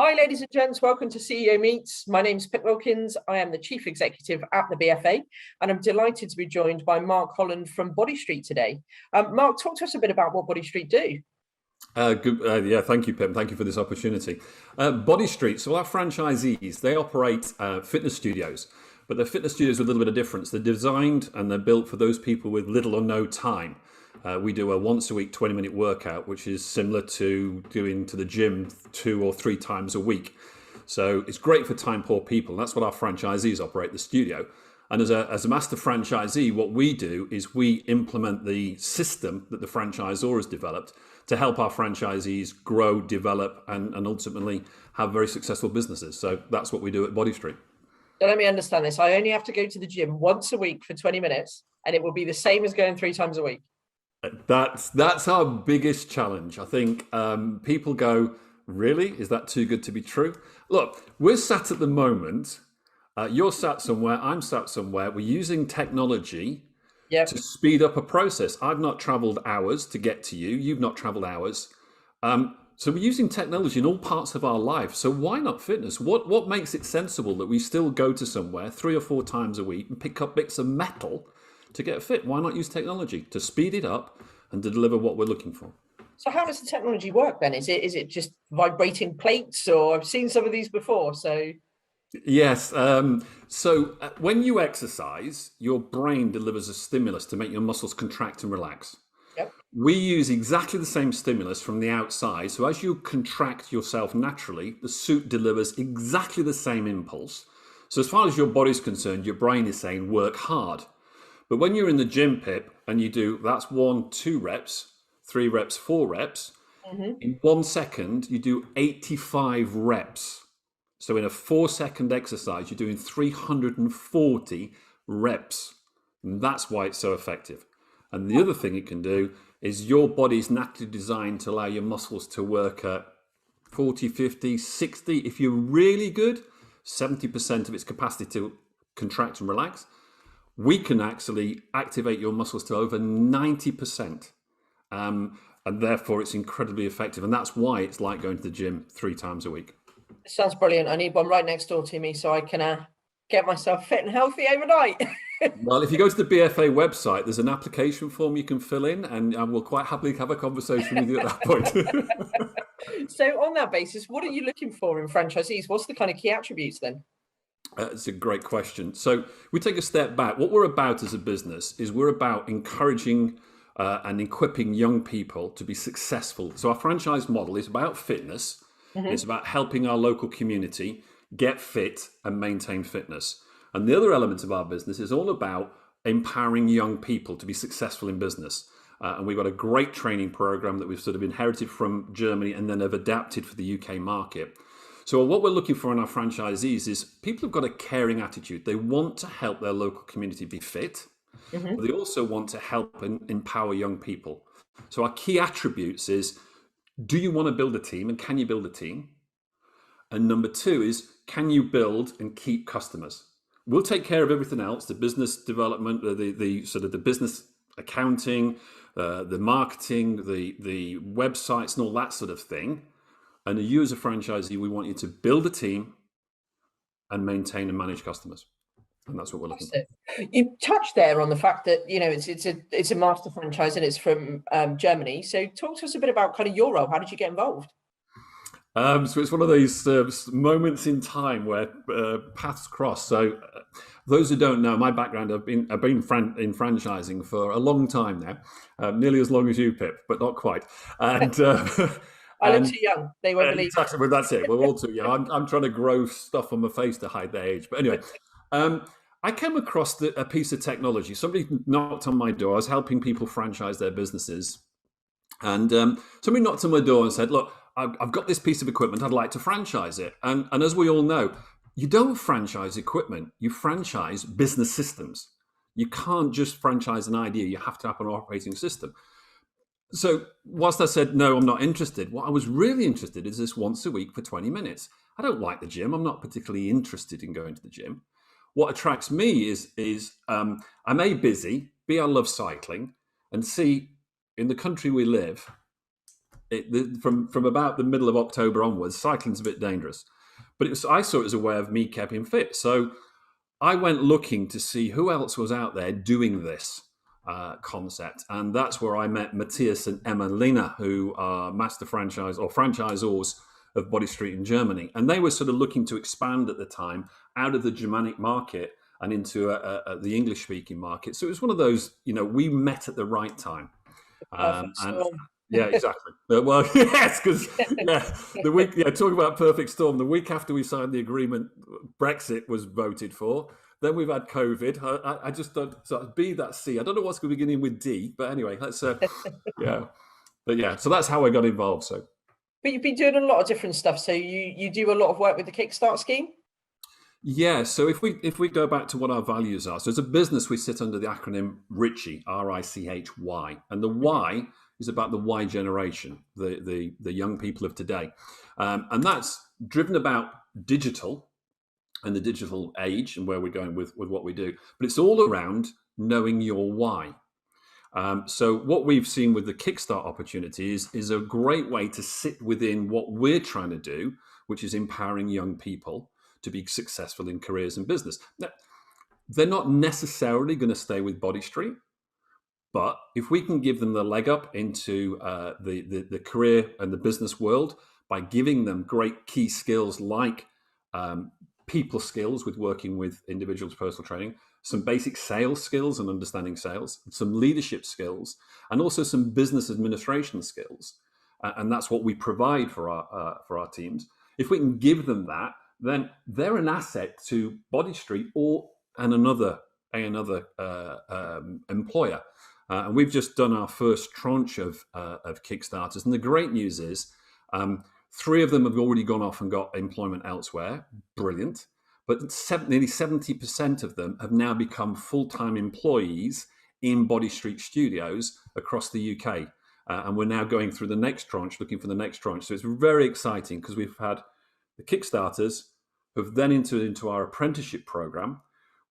Hi, ladies and gents. Welcome to CEO Meets. My name's Pip Wilkins. I am the Chief Executive at the BFA, and I'm delighted to be joined by Mark Holland from Bodystreet today. Mark, talk to us a bit about what Bodystreet do. Thank you, Pip. Thank you for this opportunity. Bodystreet, so our franchisees, they operate fitness studios, but they're fitness studios with a little bit of difference. They're designed and they're built for those people with little or no time. We do a once a week 20-minute workout, which is similar to going to the gym 2 or 3 times a week. So it's great for time poor people. And that's what our franchisees operate the studio. And as a master franchisee, what we do is we implement the system that the franchisor has developed to help our franchisees grow, develop, and ultimately have very successful businesses. So that's what we do at Bodystreet. So let me understand this. I only have to go to the gym once a week for 20 minutes, and it will be the same as going 3 times a week. That's our biggest challenge. I think people go, really? Is that too good to be true? Look, we're sat at the moment. You're sat somewhere. I'm sat somewhere. We're using technology to speed up a process. I've not traveled hours to get to you. You've not traveled hours. So we're using technology in all parts of our life. So why not fitness? What makes it sensible that we still go to somewhere 3 or 4 times a week and pick up bits of metal to get fit? Why not use technology to speed it up and to deliver what we're looking for? So how does the technology work then? Is it just vibrating plates, or I've seen some of these before? So yes. So when you exercise, your brain delivers a stimulus to make your muscles contract and relax. Yep. We use exactly the same stimulus from the outside. So as you contract yourself naturally, the suit delivers exactly the same impulse. So as far as your body's concerned, your brain is saying work hard. But when you're in the gym, Pip, and you do, that's 1, 2 reps, 3 reps, 4 reps, in 1 second, you do 85 reps. So in a 4-second exercise, you're doing 340 reps. And that's why it's so effective. And the other thing it can do is your body's naturally designed to allow your muscles to work at 40, 50, 60. If you're really good, 70% of its capacity to contract and relax. We can actually activate your muscles to over 90%. And therefore, it's incredibly effective. And that's why it's like going to the gym 3 times a week. It sounds brilliant. I need one right next door to me so I can get myself fit and healthy overnight. Well, if you go to the BFA website, there's an application form you can fill in, and we'll quite happily have a conversation with you at that point. So on that basis, what are you looking for in franchisees? What's the kind of key attributes then? It's a great question. So we take a step back. What we're about as a business is we're about encouraging and equipping young people to be successful. So our franchise model is about fitness. It's about helping our local community get fit and maintain fitness. And the other element of our business is all about empowering young people to be successful in business. And we've got a great training program that we've sort of inherited from Germany and then have adapted for the UK market. So what we're looking for in our franchisees is people who've got a caring attitude. They want to help their local community be fit, but they also want to help and empower young people. So our key attributes is, do you want to build a team, and can you build a team? And number 2 is, can you build and keep customers? We'll take care of everything else, the business development, the sort of the business accounting, the marketing, the websites and all that sort of thing. And you as a franchisee, we want you to build a team and maintain and manage customers. And that's what we're looking for. You touched there on the fact that, it's a master franchise and it's from Germany. So talk to us a bit about kind of your role. How did you get involved? So it's one of those moments in time where paths cross. So those who don't know, my background, I've been in franchising for a long time now, nearly as long as you, Pip, but not quite. And I look too young. They won't believe exactly, well, that's it. We're all too young. I'm trying to grow stuff on my face to hide their age. But anyway, I came across a piece of technology. Somebody knocked on my door. I was helping people franchise their businesses. And somebody knocked on my door and said, look, I've got this piece of equipment. I'd like to franchise it. And as we all know, you don't franchise equipment. You franchise business systems. You can't just franchise an idea. You have to have an operating system. So whilst I said, no, I'm not interested, what I was really interested in is this once a week for 20 minutes. I don't like the gym. I'm not particularly interested in going to the gym. What attracts me is I'm A, busy, B, I love cycling, and C, in the country we live, from about the middle of October onwards, cycling's a bit dangerous. But I saw it as a way of me keeping fit. So I went looking to see who else was out there doing this concept. And that's where I met Matthias and Emma Lina, who are master franchise or franchisors of Bodystreet in Germany. And they were sort of looking to expand at the time out of the Germanic market and into the English-speaking market. So it was one of those, we met at the right time. Perfect storm. Yeah, exactly. Well, yes, because talk about perfect storm. The week after we signed the agreement, Brexit was voted for. Then we've had COVID. I just don't. So B, that's C. I don't know what's going to be beginning with D, but anyway, let's. Yeah, but yeah. So that's how I got involved. So. But you've been doing a lot of different stuff. So you do a lot of work with the Kickstart scheme. Yeah. So if we go back to what our values are, so as a business, we sit under the acronym RICHY, RICHY, and the Y is about the Y generation, the young people of today, and that's driven about digital and the digital age and where we're going with what we do. But it's all around knowing your why. So what we've seen with the Kickstart opportunity is a great way to sit within what we're trying to do, which is empowering young people to be successful in careers and business. Now, they're not necessarily going to stay with Bodystreet, but if we can give them the leg up into the career and the business world by giving them great key skills like people skills with working with individuals, personal training, some basic sales skills and understanding sales, some leadership skills, and also some business administration skills. And that's what we provide for our teams. If we can give them that, then they're an asset to Bodystreet and another employer. And we've just done our first tranche of Kickstarters. And the great news is 3 of them have already gone off and got employment elsewhere. Brilliant. But nearly 70% of them have now become full-time employees in Bodystreet studios across the UK. And we're now going through the next tranche, looking for the next tranche. So it's very exciting because we've had the Kickstarters who've then entered into our apprenticeship program,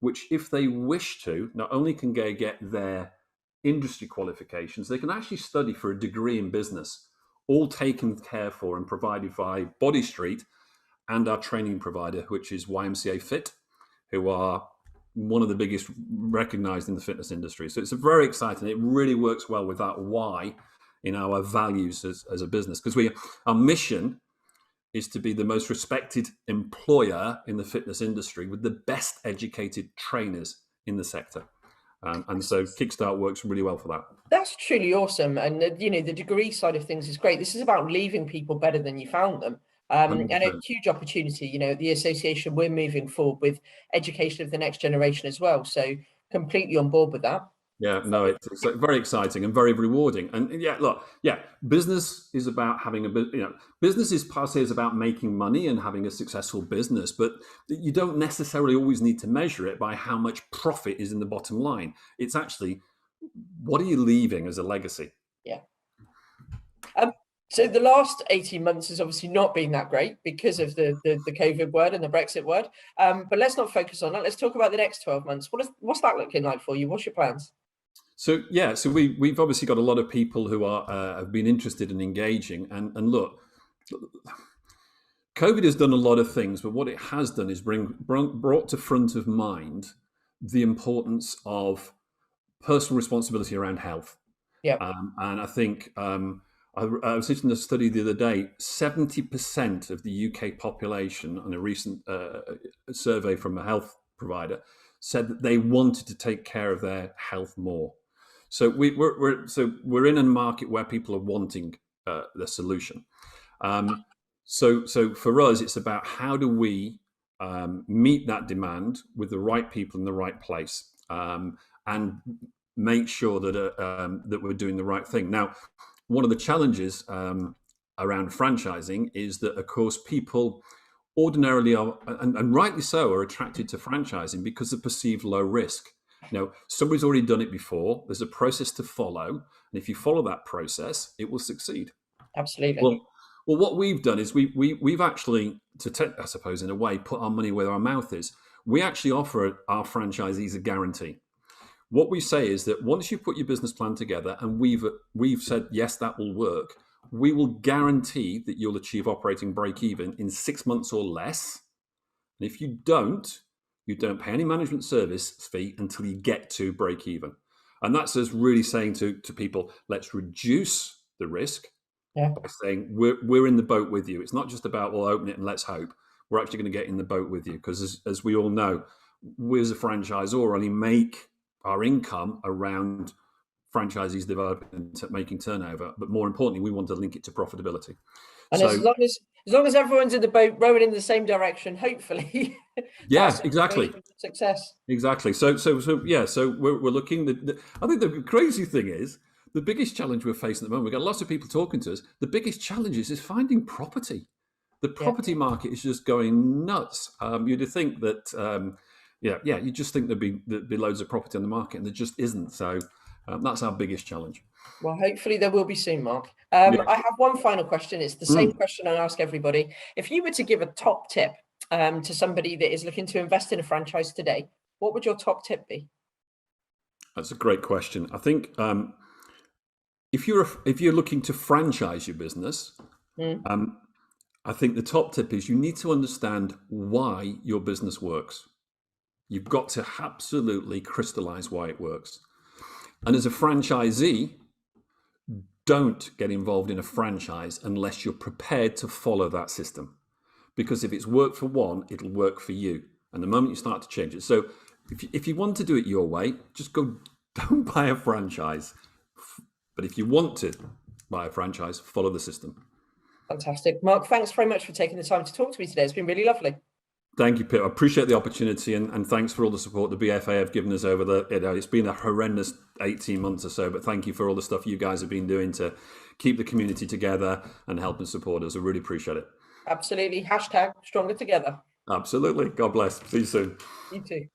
which if they wish to, not only can they get their industry qualifications, they can actually study for a degree in business, all taken care for and provided by Bodystreet and our training provider, which is YMCA Fit, who are one of the biggest recognized in the fitness industry. So it's very exciting. It really works well with that why in our values as a business, because our mission is to be the most respected employer in the fitness industry with the best educated trainers in the sector. And so Kickstart works really well for that. That's truly awesome. And, the degree side of things is great. This is about leaving people better than you found them. And a huge opportunity, the association, we're moving forward with education of the next generation as well. So completely on board with that. Yeah, no, it's very exciting and very rewarding. And business is about having business is per se is about making money and having a successful business, but you don't necessarily always need to measure it by how much profit is in the bottom line. It's actually, what are you leaving as a legacy? Yeah. So the last 18 months has obviously not been that great because of the COVID word and the Brexit word. But let's not focus on that. Let's talk about the next 12 months. What's that looking like for you? What's your plans? So we've obviously got a lot of people who have been interested in engaging. And look, COVID has done a lot of things, but what it has done is brought to front of mind the importance of personal responsibility around health. Yeah. And I think I was listening to a study the other day. 70% of the UK population, on a recent survey from a health provider, said that they wanted to take care of their health more. So we're in a market where people are wanting the solution. So for us, it's about how do we meet that demand with the right people in the right place, and make sure that that we're doing the right thing. Now, one of the challenges around franchising is that, of course, people ordinarily are, and rightly so, are attracted to franchising because of perceived low risk. Somebody's already done it before. There's a process to follow, and if you follow that process, it will succeed. Absolutely. Well, what we've done is we've actually, I suppose, in a way, put our money where our mouth is. We actually offer our franchisees a guarantee. What we say is that once you put your business plan together and we've said, yes, that will work, we will guarantee that you'll achieve operating break even in 6 months or less. And if you don't pay any management service fee until you get to break even. And that's us really saying to people, let's reduce the risk by saying we're in the boat with you. It's not just about, well, open it and let's hope. We're actually going to get in the boat with you, because as we all know, we as a franchisor only make our income around franchisees developing and making turnover. But more importantly, we want to link it to profitability. And as long as everyone's in the boat rowing in the same direction, hopefully. Yeah, exactly. Success. Exactly. So we're looking. I think the crazy thing is, the biggest challenge we're facing at the moment, we've got lots of people talking to us. The biggest challenge is finding property. The property market is just going nuts. You'd think that, you just think there'd be loads of property on the market, and there just isn't. So that's our biggest challenge. Well, hopefully there will be soon, Mark. I have one final question. It's the same question I ask everybody. If you were to give a top tip to somebody that is looking to invest in a franchise today, what would your top tip be? That's a great question. I think if you're looking to franchise your business, I think the top tip is you need to understand why your business works. You've got to absolutely crystallize why it works. And as a franchisee, don't get involved in a franchise unless you're prepared to follow that system. Because if it's worked for one, it'll work for you. And the moment you start to change it. So if you want to do it your way, just don't buy a franchise. But if you want to buy a franchise, follow the system. Fantastic. Mark, thanks very much for taking the time to talk to me today. It's been really lovely. Thank you, Pip. I appreciate the opportunity, and thanks for all the support the BFA have given us over it's been a horrendous 18 months or so, but thank you for all the stuff you guys have been doing to keep the community together and help and support us. I really appreciate it. Absolutely. #stronger together. Absolutely. God bless. See you soon. You too.